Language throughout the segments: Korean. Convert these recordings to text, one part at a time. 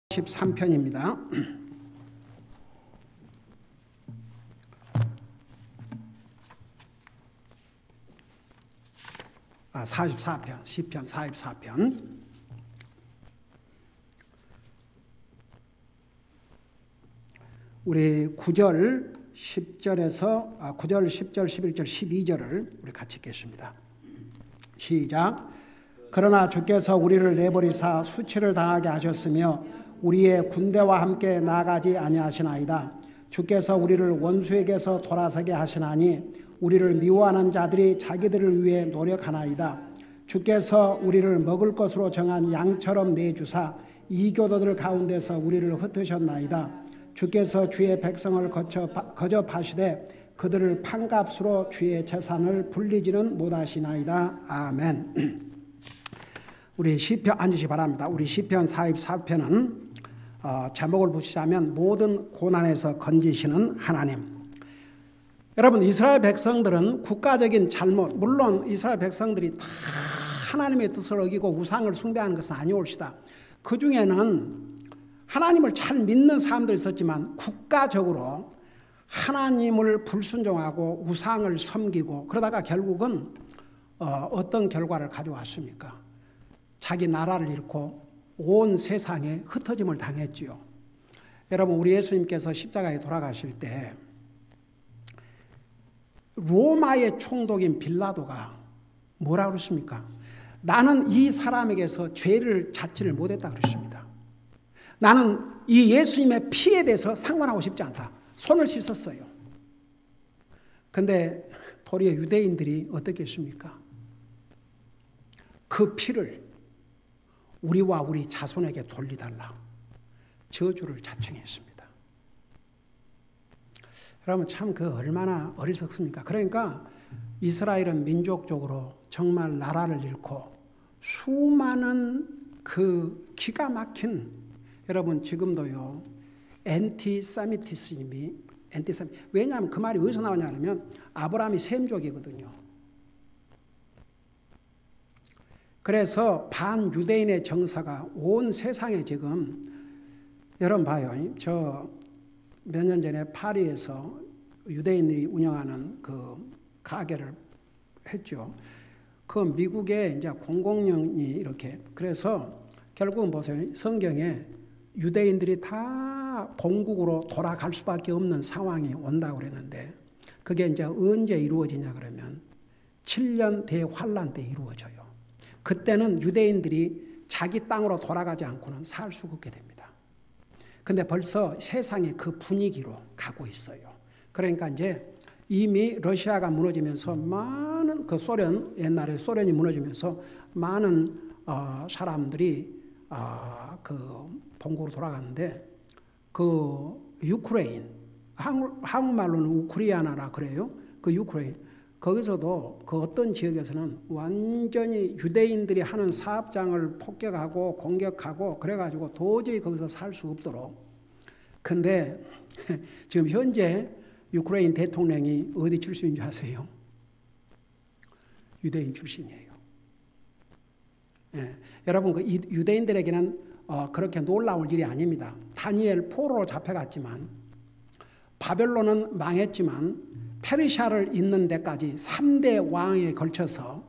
13편입니다. 아, 44편, 시편 44편. 우리 9절, 10절에서 9절, 10절, 11절, 12절을 우리 같이 읽겠습니다. 시작. 그러나 주께서 우리를 내버리사 수치를 당하게 하셨으며 우리의 군대와 함께 나가지 아니하시나이다. 주께서 우리를 원수에게서 돌아서게 하시나니 우리를 미워하는 자들이 자기들을 위해 노력하나이다. 주께서 우리를 먹을 것으로 정한 양처럼 내주사 이교도들 가운데서 우리를 흩으셨나이다. 주께서 주의 백성을 거접하시되 그들을 판값으로 주의 재산을 불리지는 못하시나이다. 아멘. 우리 시편 앉으시 바랍니다. 우리 시편 44편은 제목을 붙이자면 모든 고난에서 건지시는 하나님. 여러분, 이스라엘 백성들은 국가적인 잘못, 물론 이스라엘 백성들이 다 하나님의 뜻을 어기고 우상을 숭배하는 것은 아니올시다. 그 중에는 하나님을 잘 믿는 사람들이 있었지만 국가적으로 하나님을 불순종하고 우상을 섬기고 그러다가 결국은 어떤 결과를 가져왔습니까? 자기 나라를 잃고 온 세상에 흩어짐을 당했지요. 여러분, 우리 예수님께서 십자가에 돌아가실 때 로마의 총독인 빌라도가 뭐라고 그랬습니까? 나는 이 사람에게서 죄를 찾지를 못했다 그랬습니다. 나는 이 예수님의 피에 대해서 상관하고 싶지 않다. 손을 씻었어요. 근데 도리어 유대인들이 어떻게 했습니까? 그 피를 우리와 우리 자손에게 돌리달라 저주를 자청했습니다. 여러분, 참 그 얼마나 어리석습니까? 그러니까 이스라엘은 민족적으로 정말 나라를 잃고 수많은 그 기가 막힌, 여러분 지금도요 엔티세미티즘이 왜냐하면 그 말이 어디서 나오냐면 아브라함이 셈족이거든요. 그래서 반유대인의 정서가 온 세상에 지금, 여러분 봐요. 저 몇 년 전에 파리에서 유대인이 운영하는 그 가게를 했죠. 그 미국의 이제 공공연히 이렇게, 그래서 결국은 보세요. 성경에 유대인들이 다 본국으로 돌아갈 수밖에 없는 상황이 온다고 그랬는데 그게 이제 언제 이루어지냐 그러면 7년 대환란 때 이루어져요. 그때는 유대인들이 자기 땅으로 돌아가지 않고는 살 수가 없게 됩니다. 근데 벌써 세상이 그 분위기로 가고 있어요. 그러니까 이제 이미 러시아가 무너지면서 많은 그 소련, 옛날에 소련이 무너지면서 많은 사람들이 그 본국으로 돌아가는데 그 유크레인, 한국말로는 우크리아나라 그래요. 그 유크레인. 거기서도 그 어떤 지역에서는 완전히 유대인들이 하는 사업장을 폭격하고 공격하고 그래가지고 도저히 거기서 살 수 없도록. 근데 지금 현재 유크레인 대통령이 어디 출신인 줄 아세요? 유대인 출신이에요. 예, 여러분, 그 유대인들에게는 그렇게 놀라울 일이 아닙니다. 다니엘 포로로 잡혀갔지만 바벨론은 망했지만 페르시아를 잇는 데까지 3대 왕에 걸쳐서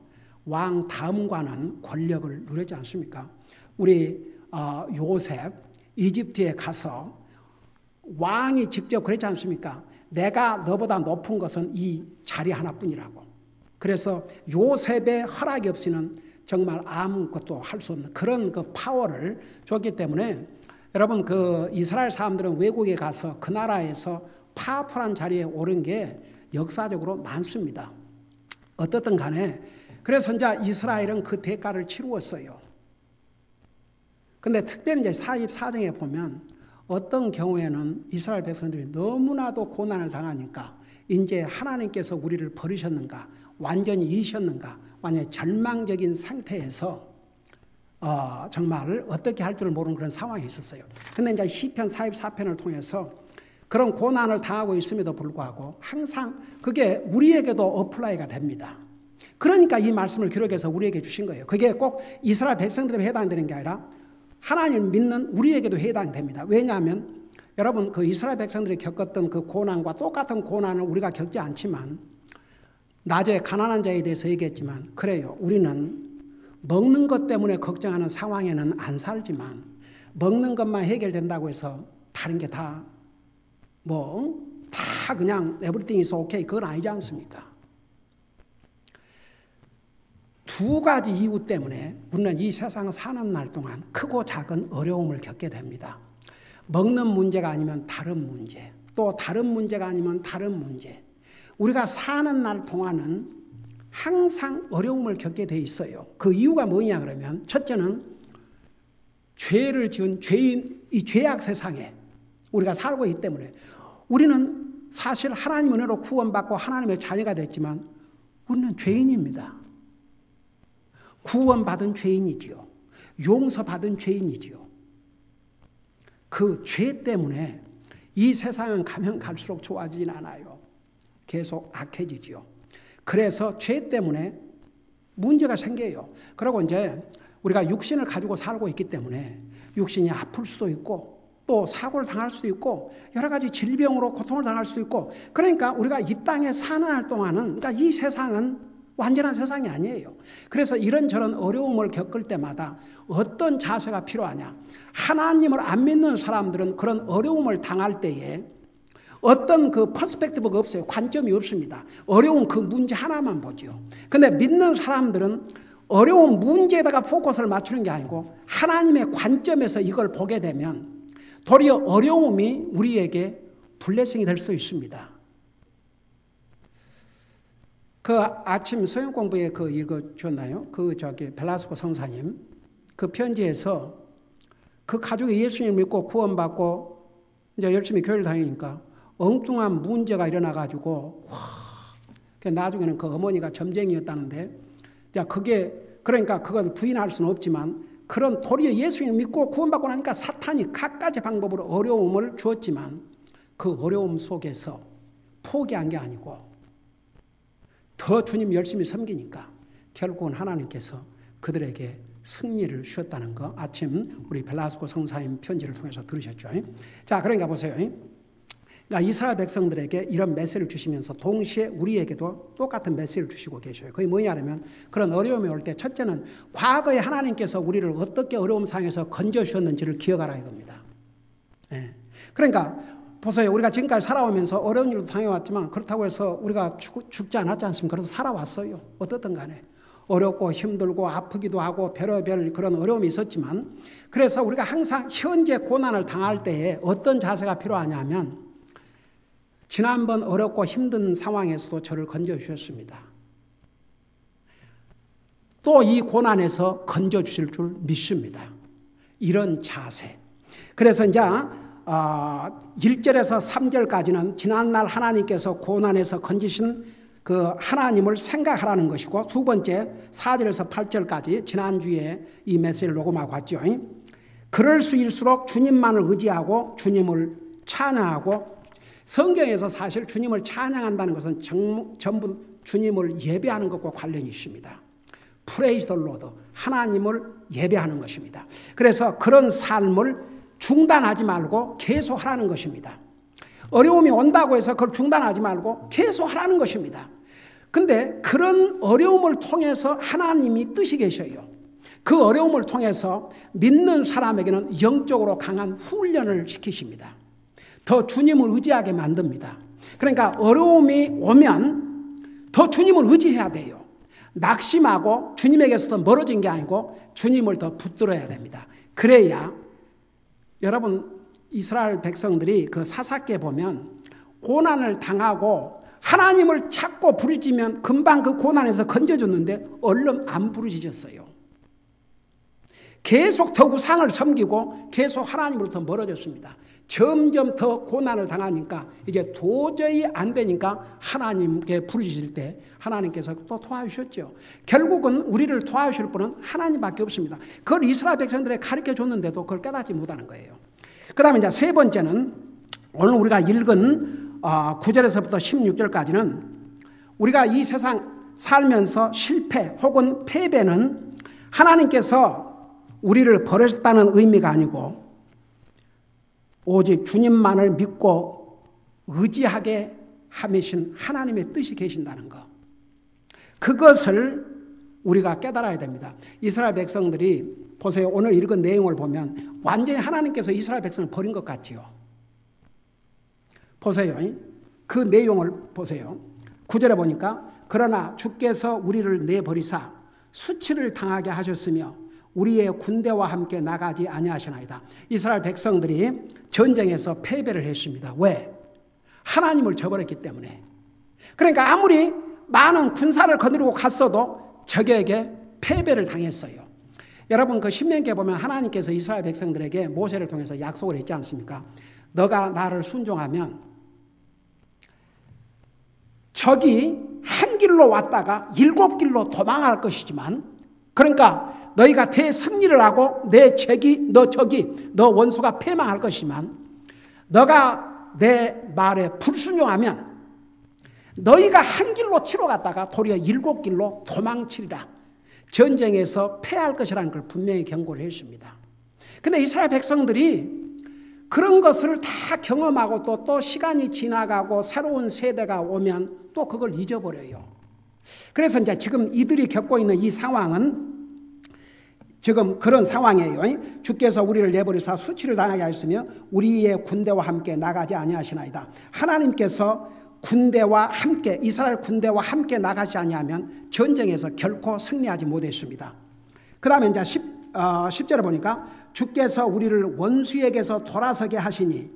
왕 다음과는 권력을 누렸지 않습니까? 우리 요셉 이집트에 가서 왕이 직접 그랬지 않습니까? 내가 너보다 높은 것은 이 자리 하나뿐이라고. 그래서 요셉의 허락이 없이는 정말 아무것도 할 수 없는 그런 그 파워를 줬기 때문에 여러분, 그 이스라엘 사람들은 외국에 가서 그 나라에서 파워풀한 자리에 오른 게 역사적으로 많습니다. 어떻든 간에 그래서 이제 이스라엘은 그 대가를 치루었어요. 근데 특별히 이제 44장에 보면 어떤 경우에는 이스라엘 백성들이 너무나도 고난을 당하니까 이제 하나님께서 우리를 버리셨는가, 완전히 잊으셨는가, 완전히 절망적인 상태에서 정말 어떻게 할 줄을 모르는 그런 상황이 있었어요. 근데 이제 시편 44편을 통해서 그런 고난을 당하고 있음에도 불구하고 항상 그게 우리에게도 어플라이가 됩니다. 그러니까 이 말씀을 기록해서 우리에게 주신 거예요. 그게 꼭 이스라엘 백성들에게 해당되는 게 아니라 하나님을 믿는 우리에게도 해당됩니다. 왜냐하면 여러분 그 이스라엘 백성들이 겪었던 그 고난과 똑같은 고난을 우리가 겪지 않지만 낮에 가난한 자에 대해서 얘기했지만 그래요. 우리는 먹는 것 때문에 걱정하는 상황에는 안 살지만 먹는 것만 해결된다고 해서 다른 게 다 그냥 everything is okay 그건 아니지 않습니까? 두 가지 이유 때문에 우리는 이 세상을 사는 날 동안 크고 작은 어려움을 겪게 됩니다. 먹는 문제가 아니면 다른 문제, 또 다른 문제가 아니면 다른 문제. 우리가 사는 날 동안은 항상 어려움을 겪게 돼 있어요. 그 이유가 뭐냐 그러면 첫째는 죄를 지은 죄인, 이 죄악 세상에 우리가 살고 있기 때문에 우리는 사실 하나님 은혜로 구원받고 하나님의 자녀가 됐지만 우리는 죄인입니다. 구원받은 죄인이지요. 용서받은 죄인이지요. 그 죄 때문에 이 세상은 가면 갈수록 좋아지진 않아요. 계속 악해지지요. 그래서 죄 때문에 문제가 생겨요. 그리고 이제 우리가 육신을 가지고 살고 있기 때문에 육신이 아플 수도 있고 또 사고를 당할 수도 있고 여러 가지 질병으로 고통을 당할 수도 있고 그러니까 우리가 이 땅에 사는 날 동안은 그러니까 이 세상은 완전한 세상이 아니에요. 그래서 이런저런 어려움을 겪을 때마다 어떤 자세가 필요하냐. 하나님을 안 믿는 사람들은 그런 어려움을 당할 때에 어떤 그 퍼스펙티브가 없어요. 관점이 없습니다. 어려운 그 문제 하나만 보죠. 근데 믿는 사람들은 어려운 문제에다가 포커스를 맞추는 게 아니고 하나님의 관점에서 이걸 보게 되면 도리어 어려움이 우리에게 블레싱이 될 수도 있습니다. 그 아침 성경 공부에 그 읽어줬나요? 벨라스코 성사님 그 편지에서 그 가족이 예수님 믿고 구원받고 이제 열심히 교회를 다니니까 엉뚱한 문제가 일어나가지고 나중에는 그 어머니가 점쟁이였다는데 그러니까 그걸 부인할 수는 없지만 그런 도리어 예수님 믿고 구원받고 나니까 사탄이 갖가지 방법으로 어려움을 주었지만 그 어려움 속에서 포기한 게 아니고 더 주님 열심히 섬기니까 결국은 하나님께서 그들에게 승리를 주셨다는 거 아침 우리 벨라스코 성사님 편지를 통해서 들으셨죠. 자, 그러니까 보세요. 그러니까 이스라엘 백성들에게 이런 메시지를 주시면서 동시에 우리에게도 똑같은 메시지를 주시고 계셔요. 그게 뭐냐면 그런 어려움이 올 때 첫째는 과거에 하나님께서 우리를 어떻게 어려움 상에서 건져주셨는지를 기억하라 이겁니다. 네. 그러니까 보세요. 우리가 지금까지 살아오면서 어려운 일도 당해왔지만 그렇다고 해서 우리가 죽지 않았지 않습니까? 그래도 살아왔어요. 어떻든 간에. 어렵고 힘들고 아프기도 하고 별의별 그런 어려움이 있었지만 그래서 우리가 항상 현재 고난을 당할 때에 어떤 자세가 필요하냐면 지난번 어렵고 힘든 상황에서도 저를 건져주셨습니다. 또 이 고난에서 건져주실 줄 믿습니다. 이런 자세. 그래서 이제 1절에서 3절까지는 지난날 하나님께서 고난에서 건지신 그 하나님을 생각하라는 것이고 두 번째 4절에서 8절까지 지난주에 이 메시지를 녹음하고 왔죠. 그럴 수일수록 주님만을 의지하고 주님을 찬양하고 성경에서 사실 주님을 찬양한다는 것은 전부 주님을 예배하는 것과 관련이 있습니다. Praise the Lord. 하나님을 예배하는 것입니다. 그래서 그런 삶을 중단하지 말고 계속 하라는 것입니다. 어려움이 온다고 해서 그걸 중단하지 말고 계속 하라는 것입니다. 근데 그런 어려움을 통해서 하나님이 뜻이 계셔요. 그 어려움을 통해서 믿는 사람에게는 영적으로 강한 훈련을 시키십니다. 더 주님을 의지하게 만듭니다. 그러니까 어려움이 오면 더 주님을 의지해야 돼요. 낙심하고 주님에게서 더 멀어진 게 아니고 주님을 더 붙들어야 됩니다. 그래야 여러분 이스라엘 백성들이 그 사사기에 보면 고난을 당하고 하나님을 찾고 부르짖으면 금방 그 고난에서 건져줬는데 얼른 안 부르짖었어요. 계속 더 우상을 섬기고 계속 하나님으로부터 멀어졌습니다. 점점 더 고난을 당하니까 이제 도저히 안 되니까 하나님께 부르짖을 때 하나님께서 또 도와주셨죠. 결국은 우리를 도와주실 분은 하나님밖에 없습니다. 그걸 이스라엘 백성들에 가르쳐 줬는데도 그걸 깨닫지 못하는 거예요. 그 다음에 이제 세 번째는 오늘 우리가 읽은 9절에서부터 16절까지는 우리가 이 세상 살면서 실패 혹은 패배는 하나님께서 우리를 버렸다는 의미가 아니고 오직 주님만을 믿고 의지하게 하신 하나님의 뜻이 계신다는 것. 그것을 우리가 깨달아야 됩니다. 이스라엘 백성들이 보세요. 오늘 읽은 내용을 보면 완전히 하나님께서 이스라엘 백성을 버린 것 같지요. 보세요. 그 내용을 보세요. 9절에 보니까 그러나 주께서 우리를 내버리사 수치를 당하게 하셨으며 우리의 군대와 함께 나가지 아니하시나이다. 이스라엘 백성들이 전쟁에서 패배를 했습니다. 왜? 하나님을 저버렸기 때문에. 그러니까 아무리 많은 군사를 거느리고 갔어도 적에게 패배를 당했어요. 여러분 그 신명기에 보면 하나님께서 이스라엘 백성들에게 모세를 통해서 약속을 했지 않습니까? 너가 나를 순종하면 적이 한 길로 왔다가 7길로 도망할 것이지만, 그러니까 너희가 대승리를 하고 너 원수가 패망할 것이지만, 너가 내 말에 불순종하면 너희가 한 길로 치러 갔다가 도리어 7길로 도망치리라. 전쟁에서 패할 것이라는 걸 분명히 경고를 했습니다. 그런데 이스라엘 백성들이 그런 것을 다 경험하고 또 시간이 지나가고 새로운 세대가 오면 또 그걸 잊어버려요. 그래서 이제 지금 이들이 겪고 있는 이 상황은 지금 그런 상황이에요. 주께서 우리를 내버리사 수치를 당하게 하셨으며 우리의 군대와 함께 나가지 아니하시나이다. 하나님께서 군대와 함께, 이스라엘 군대와 함께 나가지 아니하면 전쟁에서 결코 승리하지 못했습니다. 그 다음에 이제 10절에 보니까 주께서 우리를 원수에게서 돌아서게 하시니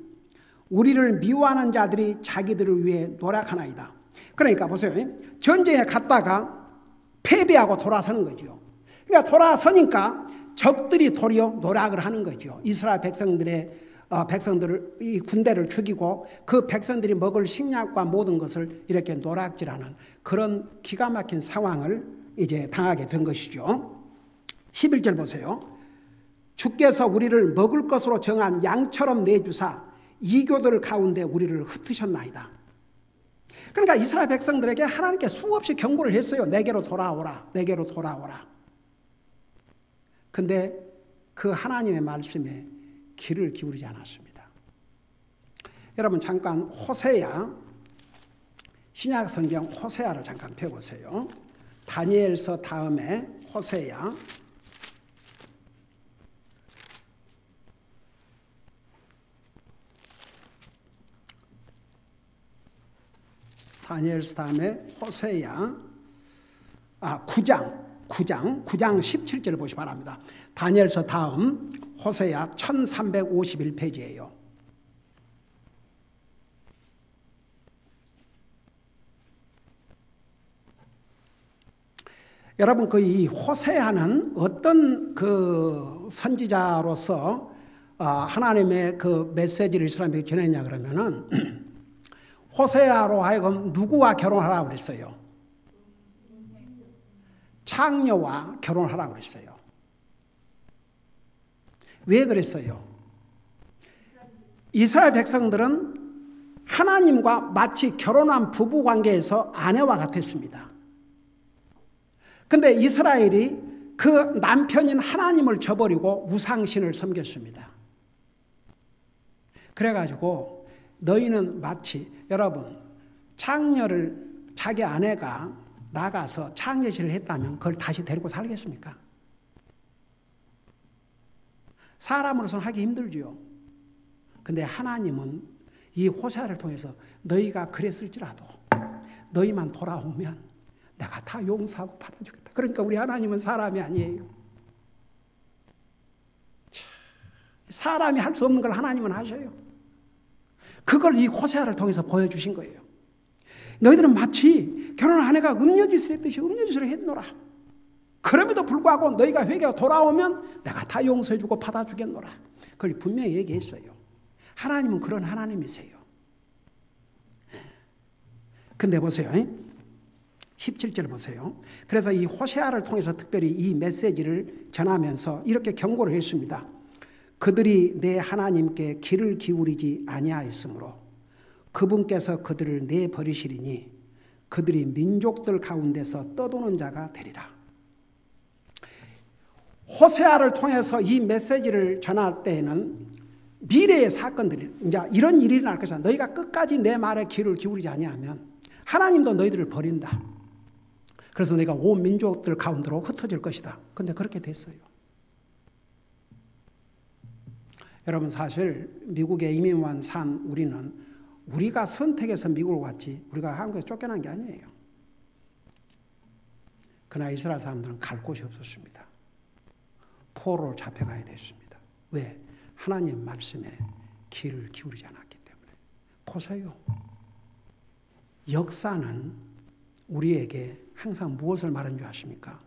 우리를 미워하는 자들이 자기들을 위해 노력하나이다. 그러니까 보세요. 전쟁에 갔다가 패배하고 돌아서는 거죠. 그러니까 돌아서니까 적들이 도리어 노력을 하는 거죠. 이스라엘 백성들을 이 군대를 죽이고 그 백성들이 먹을 식량과 모든 것을 이렇게 노략질하는 그런 기가 막힌 상황을 이제 당하게 된 것이죠. 11절 보세요. 주께서 우리를 먹을 것으로 정한 양처럼 내주사 이교들 가운데 우리를 흩으셨나이다. 그러니까 이스라엘 백성들에게 하나님께 수없이 경고를 했어요. 내게로 돌아오라. 내게로 돌아오라. 근데 그 하나님의 말씀에 귀를 기울이지 않았습니다. 여러분 잠깐 호세아, 신약 성경 호세아를 잠깐 펴보세요. 다니엘서 다음에 호세아. 다니엘서 다음에 호세아 9장 17절을 보시기 바랍니다. 다니엘서 다음 호세아 1351페이지예요. 여러분 이 호세아는 어떤 그 선지자로서 하나님의 그 메시지를 이스라엘에게 전했냐 그러면은 호세아로 하여금 누구와 결혼하라고 그랬어요? 창녀와 결혼하라고 그랬어요. 왜 그랬어요? 이스라엘 백성들은 하나님과 마치 결혼한 부부 관계에서 아내와 같았습니다. 근데 이스라엘이 그 남편인 하나님을 저버리고 우상신을 섬겼습니다. 그래가지고 너희는 마치 여러분 창녀를 자기 아내가 나가서 창녀질을 했다면 그걸 다시 데리고 살겠습니까? 사람으로서는 하기 힘들죠. 근데 하나님은 이 호세아를 통해서 너희가 그랬을지라도 너희만 돌아오면 내가 다 용서하고 받아주겠다. 그러니까 우리 하나님은 사람이 아니에요. 사람이 할 수 없는 걸 하나님은 하셔요. 그걸 이 호세아를 통해서 보여주신 거예요. 너희들은 마치 결혼한 아내가 음녀짓을 했듯이 음녀짓을 했노라. 그럼에도 불구하고 너희가 회개가 돌아오면 내가 다 용서해주고 받아주겠노라. 그걸 분명히 얘기했어요. 하나님은 그런 하나님이세요. 근데 보세요. 17절 보세요. 그래서 이 호세아를 통해서 특별히 이 메시지를 전하면서 이렇게 경고를 했습니다. 그들이 내 하나님께 귀를 기울이지 아니하였으므로 그분께서 그들을 내버리시리니 그들이 민족들 가운데서 떠도는 자가 되리라. 호세아를 통해서 이 메시지를 전할 때에는 미래의 사건들이 이제 이런 일이 일어날 것이다. 너희가 끝까지 내 말에 귀를 기울이지 아니하면 하나님도 너희들을 버린다. 그래서 너희가 온 민족들 가운데로 흩어질 것이다. 근데 그렇게 됐어요. 여러분 사실 미국에 이민만 산 우리가 선택해서 미국을 왔지 우리가 한국에 쫓겨난 게 아니에요. 그러나 이스라엘 사람들은 갈 곳이 없었습니다. 포로로 잡혀가야 됐습니다. 왜? 하나님 말씀에 귀를 기울이지 않았기 때문에. 보세요. 역사는 우리에게 항상 무엇을 말하는 줄 아십니까?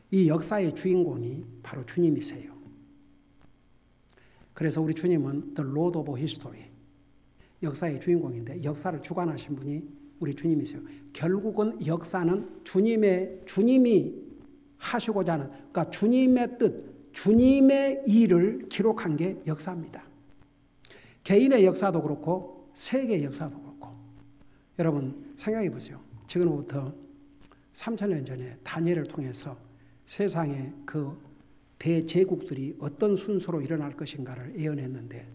이 역사의 주인공이 바로 주님이세요. 그래서 우리 주님은 The Lord of History, 역사의 주인공인데 역사를 주관하신 분이 우리 주님이세요. 결국은 역사는 주님이 하시고자 하는, 그러니까 주님의 뜻, 주님의 일을 기록한 게 역사입니다. 개인의 역사도 그렇고 세계의 역사도 그렇고. 여러분 생각해 보세요. 지금부터 3000년 전에 다니엘을 통해서 세상의 그 대제국들이 어떤 순서로 일어날 것인가를 예언했는데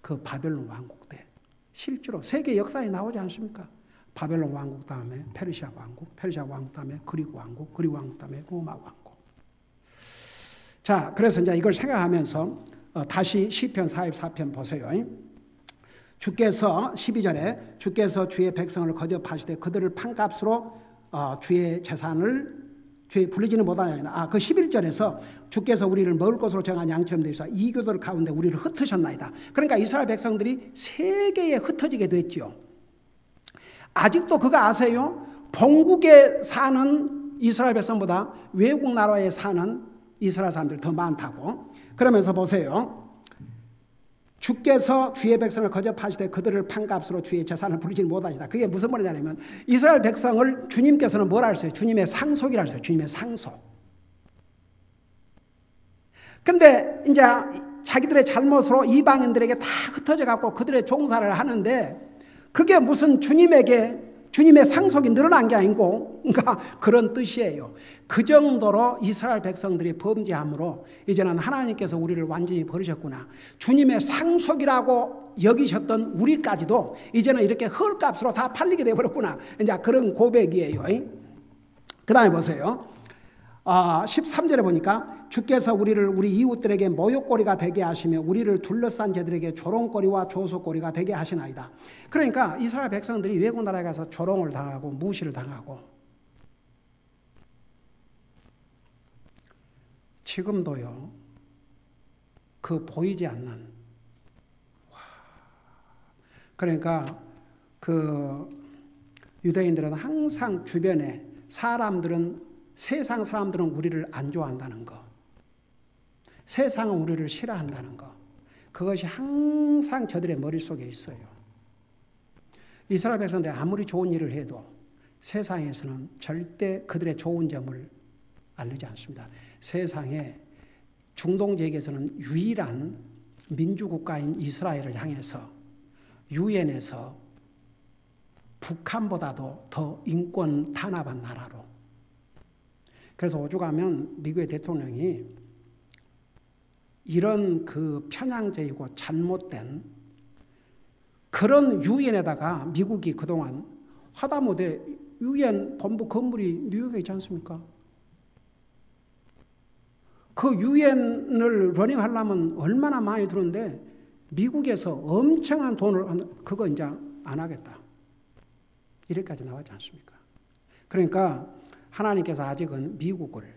그 바벨론 왕국 때 실제로 세계 역사에 나오지 않습니까? 바벨론 왕국 다음에 페르시아 왕국, 페르시아 왕국 다음에 그리고 왕국, 그리고 왕국 다음에 로마 왕국. 자, 그래서 이제 이걸 생각하면서 다시 시편 44편 보세요. 주께서 12절에 주께서 주의 백성을 거접하시되 그들을 판값으로 주의 재산을 주의 불리지는 못하나이다. 그 11절에서 주께서 우리를 먹을 것으로 정한 양처럼 되셔서 이교들 가운데 우리를 흩으셨나이다. 그러니까 이스라엘 백성들이 세계에 흩어지게 됐죠. 아직도 그거 아세요? 본국에 사는 이스라엘 백성보다 외국 나라에 사는 이스라엘 사람들 더 많다고. 그러면서 보세요. 주께서 주의 백성을 거접하시되 그들을 판값으로 주의 재산을 부리지 못하시다. 그게 무슨 말이냐면 이스라엘 백성을 주님께서는 뭐라 하셨어요? 주님의 상속이라 하셨어요. 주님의 상속. 근데 이제 자기들의 잘못으로 이방인들에게 다 흩어져 갖고 그들의 종사를 하는데 그게 무슨 주님의 상속이 늘어난 게 아니고, 그러니까 그런 뜻이에요. 그 정도로 이스라엘 백성들이 범죄함으로 이제는 하나님께서 우리를 완전히 버리셨구나. 주님의 상속이라고 여기셨던 우리까지도 이제는 이렇게 헐값으로 다 팔리게 되어버렸구나. 이제 그런 고백이에요. 그 다음에 보세요. 13절에 보니까 주께서 우리 이웃들에게 모욕거리가 되게 하시며 우리를 둘러싼 자들에게 조롱거리와 조소거리가 되게 하시나이다. 그러니까 이스라엘 백성들이 외국 나라에 가서 조롱을 당하고 무시를 당하고 지금도요. 그 보이지 않는 그러니까 그 유대인들은 항상 주변에 세상 사람들은 우리를 안 좋아한다는 거, 세상은 우리를 싫어한다는 거, 그것이 항상 저들의 머릿속에 있어요. 이스라엘 백성들이 아무리 좋은 일을 해도 세상에서는 절대 그들의 좋은 점을 알리지 않습니다. 세상에 중동 지역에서는 유일한 민주국가인 이스라엘을 향해서 유엔에서 북한보다도 더 인권 탄압한 나라로. 그래서 오죽하면 미국의 대통령이 이런 그 편향적이고 잘못된 그런 유엔에다가 미국이 그동안 하다못해 유엔 본부 건물이 뉴욕에 있지 않습니까? 그 유엔을 러닝하려면 얼마나 많이 드는데 미국에서 엄청난 돈을 그거 이제 안 하겠다. 이래까지 나왔지 않습니까? 그러니까 하나님께서 아직은 미국을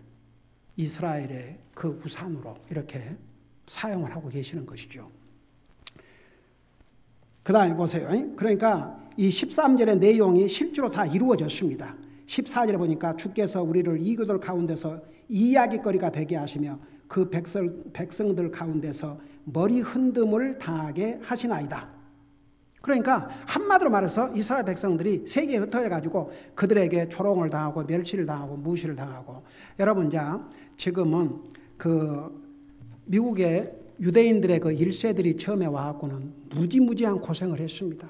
이스라엘의 그 우산으로 이렇게 사용을 하고 계시는 것이죠. 그 다음에 보세요. 그러니까 이 13절의 내용이 실제로 다 이루어졌습니다. 14절에 보니까 주께서 우리를 이교들 가운데서 이야기거리가 되게 하시며 그 백성들 가운데서 머리 흔듦을 당하게 하시나이다. 그러니까 한마디로 말해서 이스라엘 백성들이 세계에 흩어져가지고 그들에게 조롱을 당하고 멸시를 당하고 무시를 당하고. 여러분 지금은 그 미국의 유대인들의 그 1세들이 처음에 와갖고는 무지무지한 고생을 했습니다.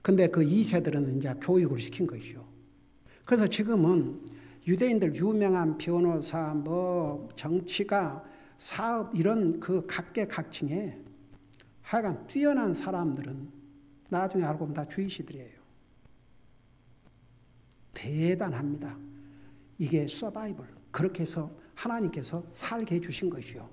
근데 그 2세들은 이제 교육을 시킨 것이죠. 그래서 지금은 유대인들 유명한 변호사, 뭐 정치가, 사업 이런 그 각계각층에 하여간 뛰어난 사람들은 나중에 알고 보면 다 주이시들이에요. 대단합니다. 이게 서바이벌. 그렇게 해서 하나님께서 살게 해주신 것이요.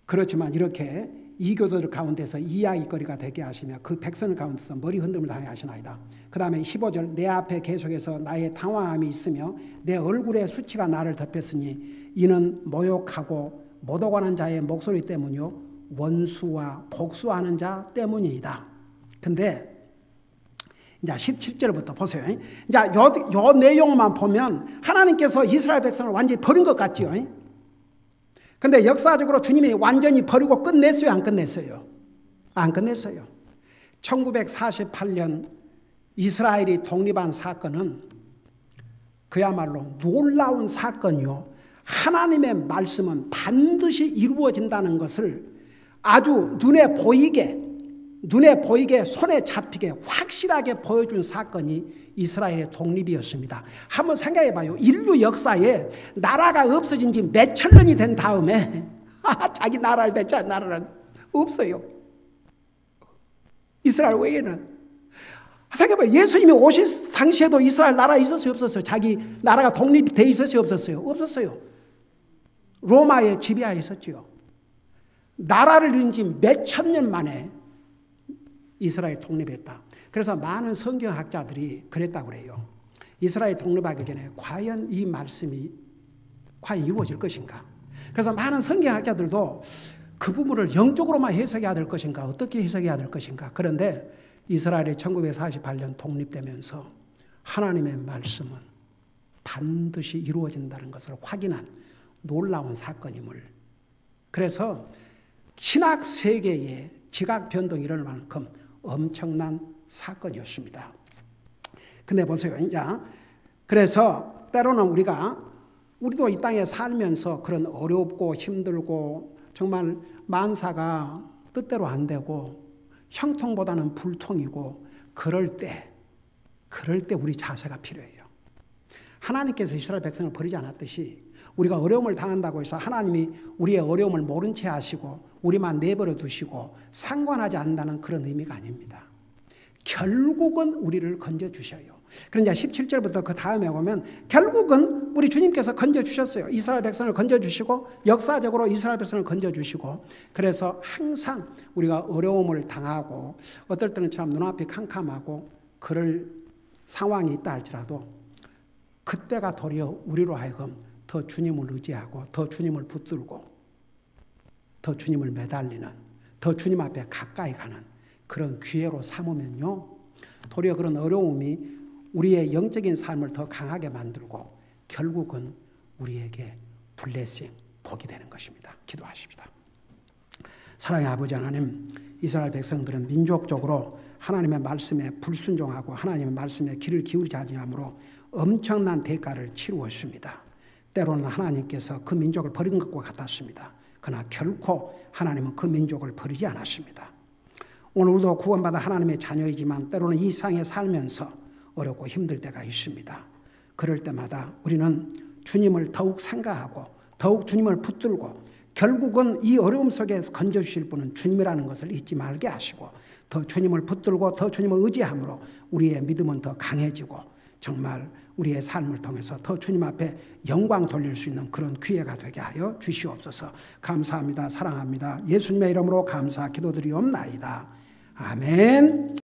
그렇지만 이렇게 이교도들 가운데서 이야기거리가 되게 하시며 그 백성들 가운데서 머리 흔들림을 당하게 하시나이다. 그 다음에 15절 내 앞에 계속해서 나의 당황함이 있으며 내 얼굴에 수치가 나를 덮였으니 이는 모욕하고 모독하는 자의 목소리 때문이요 원수와 복수하는 자 때문이다. 근데 이제 17절부터 보세요. 이제 요 내용만 보면 하나님께서 이스라엘 백성을 완전히 버린 것 같지요. 근데 역사적으로 주님이 완전히 버리고 끝냈어요? 안 끝냈어요? 안 끝냈어요. 1948년 이스라엘이 독립한 사건은 그야말로 놀라운 사건이요. 하나님의 말씀은 반드시 이루어진다는 것을 아주 눈에 보이게 손에 잡히게 확실하게 보여준 사건이 이스라엘의 독립이었습니다. 한번 생각해 봐요. 인류 역사에 나라가 없어진 지 몇천 년이 된 다음에 자기 나라를 대체한 나라는 없어요. 이스라엘 외에는. 생각해 봐요. 예수님이 오실 당시에도 이스라엘 나라 있었어요? 없었어요? 자기 나라가 독립돼 있었어요? 없었어요? 없었어요. 로마의 지배하에 있었죠. 나라를 잃은 지 몇천 년 만에 이스라엘 독립했다. 그래서 많은 성경학자들이 그랬다고 그래요. 이스라엘 독립하기 전에 과연 이 말씀이 과연 이루어질 것인가. 그래서 많은 성경학자들도 그 부분을 영적으로만 해석해야 될 것인가, 어떻게 해석해야 될 것인가. 그런데 이스라엘이 1948년 독립되면서 하나님의 말씀은 반드시 이루어진다는 것을 확인한 놀라운 사건임을. 그래서 신학 세계에 지각 변동이 일어날 만큼 엄청난 사건이었습니다. 근데 보세요. 이제 그래서 때로는 우리도 이 땅에 살면서 그런 어렵고 힘들고 정말 만사가 뜻대로 안 되고 형통보다는 불통이고 그럴 때 우리 자세가 필요해요. 하나님께서 이스라엘 백성을 버리지 않았듯이 우리가 어려움을 당한다고 해서 하나님이 우리의 어려움을 모른 채 하시고 우리만 내버려 두시고 상관하지 않는다는 그런 의미가 아닙니다. 결국은 우리를 건져주셔요. 그러니까 17절부터 그 다음에 보면 결국은 우리 주님께서 건져주셨어요. 이스라엘 백성을 건져주시고 역사적으로 이스라엘 백성을 건져주시고 그래서 항상 우리가 어려움을 당하고 어떨 때는 참 눈앞이 캄캄하고 그럴 상황이 있다 할지라도 그때가 도리어 우리로 하여금 더 주님을 의지하고 더 주님을 붙들고 더 주님을 매달리는 더 주님 앞에 가까이 가는 그런 기회로 삼으면요. 도리어 그런 어려움이 우리의 영적인 삶을 더 강하게 만들고 결국은 우리에게 블레싱, 복이 되는 것입니다. 기도하십시다. 사랑의 아버지 하나님, 이스라엘 백성들은 민족적으로 하나님의 말씀에 불순종하고 하나님의 말씀에 귀를 기울이지 아니함으로 엄청난 대가를 치루었습니다. 때로는 하나님께서 그 민족을 버린 것과 같았습니다. 그러나 결코 하나님은 그 민족을 버리지 않았습니다. 오늘도 구원받아 하나님의 자녀이지만 때로는 이 세상에 살면서 어렵고 힘들 때가 있습니다. 그럴 때마다 우리는 주님을 더욱 생각하고 더욱 주님을 붙들고 결국은 이 어려움 속에 건져주실 분은 주님이라는 것을 잊지 말게 하시고 더 주님을 붙들고 더 주님을 의지함으로 우리의 믿음은 더 강해지고 정말 우리의 삶을 통해서 더 주님 앞에 영광 돌릴 수 있는 그런 기회가 되게 하여 주시옵소서. 감사합니다. 사랑합니다. 예수님의 이름으로 감사 기도드리옵나이다. 아멘.